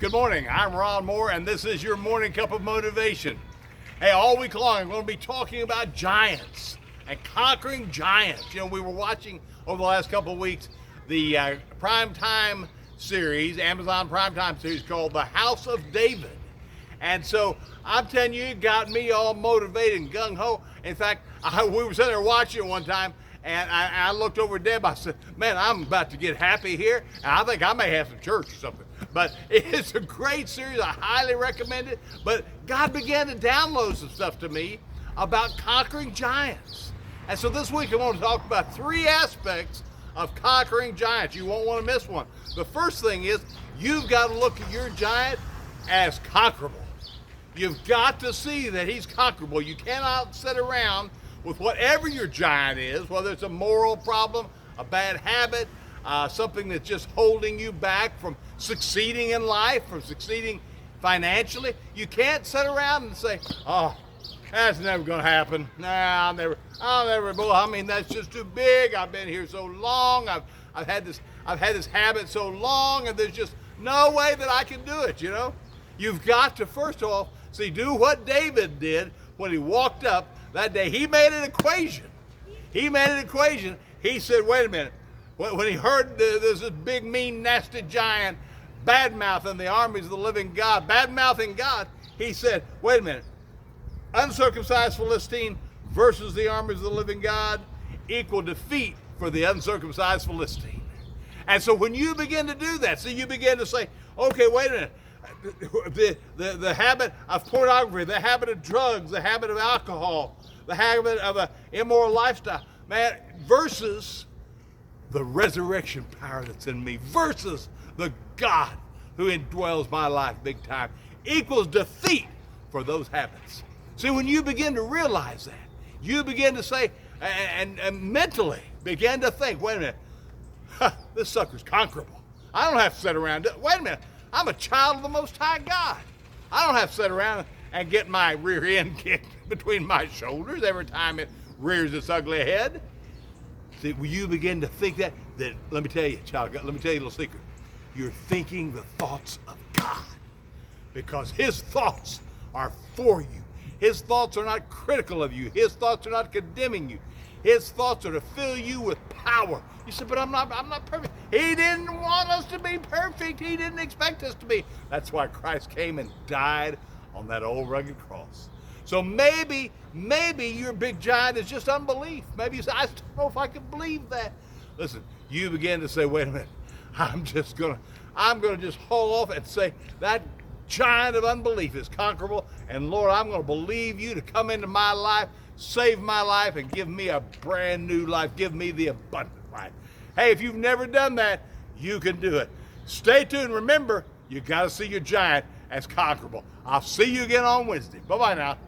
Good morning. I'm Ron Moore, and this is your morning cup of motivation. Hey, all week long, I'm going to be talking about giants and conquering giants. You know, we were watching over the last couple of weeks the primetime series, Amazon primetime series called The House of David. And so I'm telling you, it got me all motivated and gung-ho. In fact, we were sitting there watching it one time, and I looked over at Deb. I said, man, I'm about to get happy here. And I think I may have some church or something. But it's a great series. I highly recommend it. But God began to download some stuff to me about conquering giants. And so this week I want to talk about 3 aspects of conquering giants. You won't want to miss one. The first thing is you've got to look at your giant as conquerable. You've got to see that he's conquerable. You cannot sit around with whatever your giant is, whether it's a moral problem, a bad habit, something that's just holding you back from succeeding in life, from succeeding financially. You can't sit around and say, oh, that's never going to happen. Nah, I'll never, I mean, that's just too big. I've been here so long. I've had this habit so long, and there's just no way that I can do it, you know? You've got to, first of all, do what David did when he walked up that day. He made an equation. He said, wait a minute. When he heard there's this big, mean, nasty giant bad-mouthing the armies of the living God, bad-mouthing God, he said, wait a minute. Uncircumcised Philistine versus the armies of the living God equal defeat for the uncircumcised Philistine. And so when you begin to do that, you begin to say, okay, wait a minute. The habit of pornography, the habit of drugs, the habit of alcohol, the habit of an immoral lifestyle, man, versus the resurrection power that's in me, versus the God who indwells my life big time, equals defeat for those habits. See, when you begin to realize that, you begin to say, and mentally begin to think, wait a minute, this sucker's conquerable. I don't have to sit around, wait a minute, I'm a child of the Most High God. I don't have to sit around and get my rear end kicked between my shoulders every time it rears its ugly head. See, when you begin to think that, let me tell you, child, let me tell you a little secret. You're thinking the thoughts of God, because His thoughts are for you. His thoughts are not critical of you. His thoughts are not condemning you. His thoughts are to fill you with power. You said, but I'm not perfect. He didn't want us to be perfect. He didn't expect us to be. That's why Christ came and died on that old rugged cross. So maybe your big giant is just unbelief. Maybe you say, I don't know if I can believe that. Listen, you begin to say, wait a minute, I'm gonna just haul off and say that giant of unbelief is conquerable, and Lord, I'm gonna believe you to come into my life, save my life, and give me a brand new life. Give me the abundant life. Hey, if you've never done that, you can do it. Stay tuned. Remember, you got to see your giant as conquerable. I'll see you again on Wednesday. Bye-bye now.